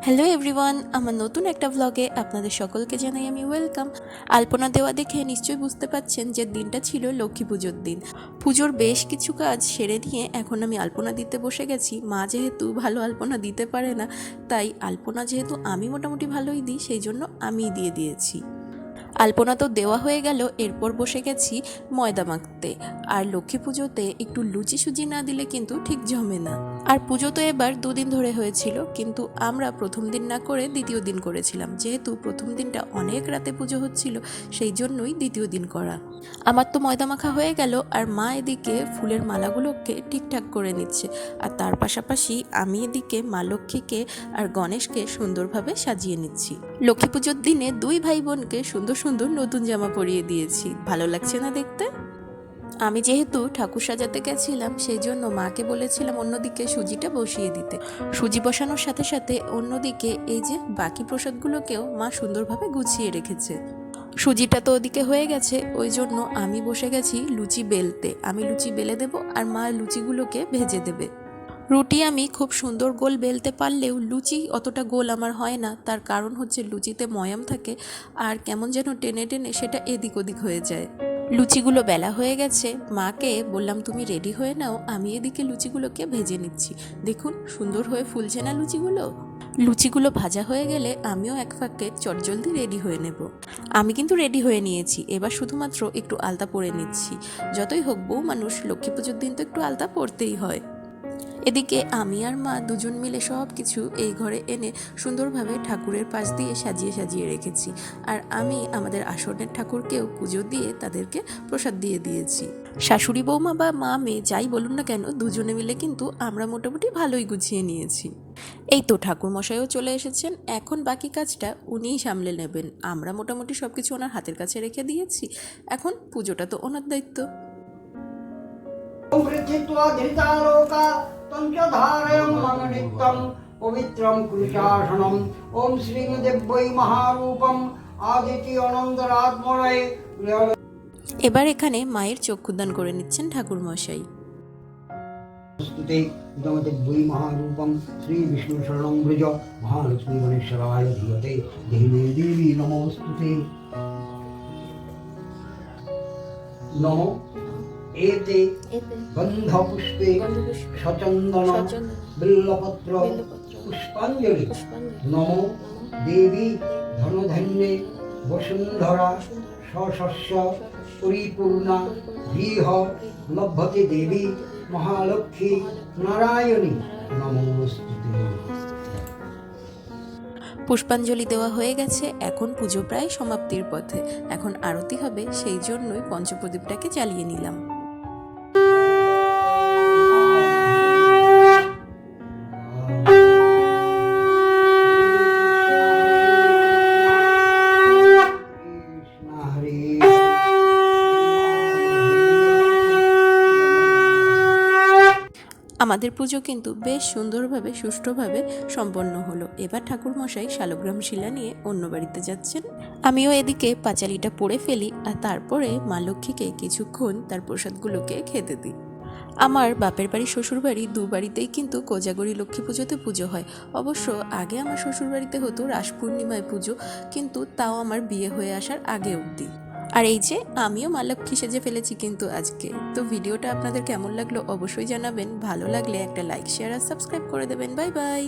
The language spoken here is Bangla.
হ্যালো এভরিওয়ান, আমার নতুন একটা ব্লগে আপনাদের সকলকে জানাই আমি ওয়েলকাম। আলপনা দেওয়া দেখে নিশ্চয়ই বুঝতে পারছেন যে দিনটা ছিল লক্ষ্মী পুজোর দিন। পুজোর বেশ কিছু কাজ সেরে নিয়ে এখন আমি আলপনা দিতে বসে গেছি। মা যেহেতু ভালো আলপনা দিতে পারে না, তাই আলপনা যেহেতু আমি মোটামুটি ভালোই দিই, সেই জন্য আমিই দিয়ে দিয়েছি। আলপনা তো দেওয়া হয়ে গেল, এরপর বসে গেছি ময়দা মাখতে। আর লক্ষ্মী পুজোতে একটু লুচি সুজি না দিলে কিন্তু ঠিক জমে না। আর পুজো তো এবার দুদিন ধরে হয়েছিল, কিন্তু আমরা প্রথম দিন না করে দ্বিতীয় দিন করেছিলাম। যেহেতু প্রথম দিনটা অনেক রাতে পুজো হচ্ছিল, সেই জন্যই দ্বিতীয় দিন করা। আমার তো ময়দা মাখা হয়ে গেল, আর মা এদিকে ফুলের মালাগুলোকে ঠিকঠাক করে নিচ্ছে। আর তার পাশাপাশি আমি এদিকে মা লক্ষ্মীকে আর গণেশকে সুন্দরভাবে সাজিয়ে নিচ্ছি। লক্ষ্মী পুজোর দিনে দুই ভাই বোনকে সুন্দর সুন্দর নতুন জামা পরিয়ে দিয়েছি। ভালো লাগছে না দেখতে? আমি যেহেতু ঠাকুর সাজাতে গেছিলাম, সেই জন্য মাকে বলেছিলাম অন্যদিকে সুজিটা বসিয়ে দিতে। সুজি বসানোর সাথে সাথে অন্যদিকে এই যে বাকি প্রসাদগুলোকেও মা সুন্দরভাবে গুছিয়ে রেখেছে। সুজিটা তো ওদিকে হয়ে গেছে, ওই জন্য আমি বসে গেছি লুচি বেলতে। আমি লুচি বেলে দেব আর মা লুচিগুলোকে ভেজে দেবে। রুটি আমি খুব সুন্দর গোল বেলতে পারলেও লুচি অতটা গোল আমার হয় না। তার কারণ হচ্ছে লুচিতে ময়াম থাকে, আর কেমন যেন টেনে টেনে সেটা এদিক ওদিক হয়ে যায়। লুচিগুলো বেলা হয়ে গেছে, মাকে বললাম তুমি রেডি হয়ে নাও, আমি এদিকে লুচিগুলোকে ভেজে নিচ্ছি। দেখুন সুন্দর হয়ে ফুলছে না লুচিগুলো? লুচিগুলো ভাজা হয়ে গেলে আমিও এক ফাঁকে চটজলদি রেডি হয়ে নেব। আমি কিন্তু রেডি হয়ে নিয়েছি, এবার শুধুমাত্র একটু আলতা পরে নিচ্ছি। যতই হোক বউ মানুষ, লক্ষ্মী পুজোর দিন তো একটু আলতা পরতেই হয়। এদিকে আমি আর মা দুজন মিলে সব কিছু এই ঘরে এনে সুন্দরভাবে ঠাকুরের পাশ দিয়ে সাজিয়ে সাজিয়ে রেখেছি। আর আমি আমাদের আসনের ঠাকুরকেও পুজো দিয়ে তাদেরকে প্রসাদ দিয়ে দিয়েছি। শাশুড়ি বৌমা বা মা মেয়ে যাই বলুন না কেন, দুজনে মিলে কিন্তু আমরা মোটামুটি ভালোই গুছিয়ে নিয়েছি। এই তো ঠাকুর মশাইও চলে এসেছেন, এখন বাকি কাজটা উনিই সামলে নেবেন। আমরা মোটামুটি সব কিছু ওনার হাতের কাছে রেখে দিয়েছি, এখন পুজোটা তো ওনার দায়িত্ব। পবিত্রম কুরুচাসনম ওম শ্রীমদেব্যৈ মহারূপম আদিতি অনন্তরাত্মরায়। এবার এখানে মায়ের চক্ষুদান করে নিচ্ছেন ঠাকুর মশাই। स्तुते इदमदेव्यै महारूपं श्री विष्णु शरणं व्रज महालक्ष्मी गणेश्वराय धीमते धीमे देवी नमोस्तुते। नमो एते गन्धपुष्पे सचन्दन बिल्लपत्र पुष्पाञ्जलि। नमो देवी धनधान्ये वसुन्धरा सशस्य परिपूर्णा गृह लभते देवी মহালক্ষ্মী নারায়ণী নমস্তুতে। পুষ্পাঞ্জলি দেওয়া হয়ে গেছে, এখন পুজো প্রায় সমাপ্তির পথে। এখন আরতি হবে, সেই জন্যই পঞ্চপ্রদীপটাকে জ্বালিয়ে নিলাম। আমাদের পুজো কিন্তু বেশ সুন্দরভাবে সুষ্ঠুভাবে সম্পন্ন হলো। এবার ঠাকুরমশাই শালগ্রাম শিলা নিয়ে অন্য বাড়িতে যাচ্ছেন। আমিও এদিকে পাঁচালিটা পড়ে ফেলি, আর তারপরে মা লক্ষ্মীকে কিছুক্ষণ তার প্রসাদগুলোকে খেতে দিই। আমার বাপের বাড়ি শ্বশুর বাড়ি দু বাড়িতেই কিন্তু কোজাগরী লক্ষ্মী পুজোতে পুজো হয়। অবশ্য আগে আমার শ্বশুর বাড়িতে হতো রাস পূর্ণিমায় পুজো, কিন্তু তাও আমার বিয়ে হয়ে আসার আগে অবধি। আর এই যে আমিও মা লক্ষ্মী সেজে ফেলেছি কিন্তু আজকে। তো ভিডিওটা আপনাদের কেমন লাগলো অবশ্যই জানাবেন। ভালো লাগলে একটা লাইক, শেয়ার আর সাবস্ক্রাইব করে দেবেন। Bye bye.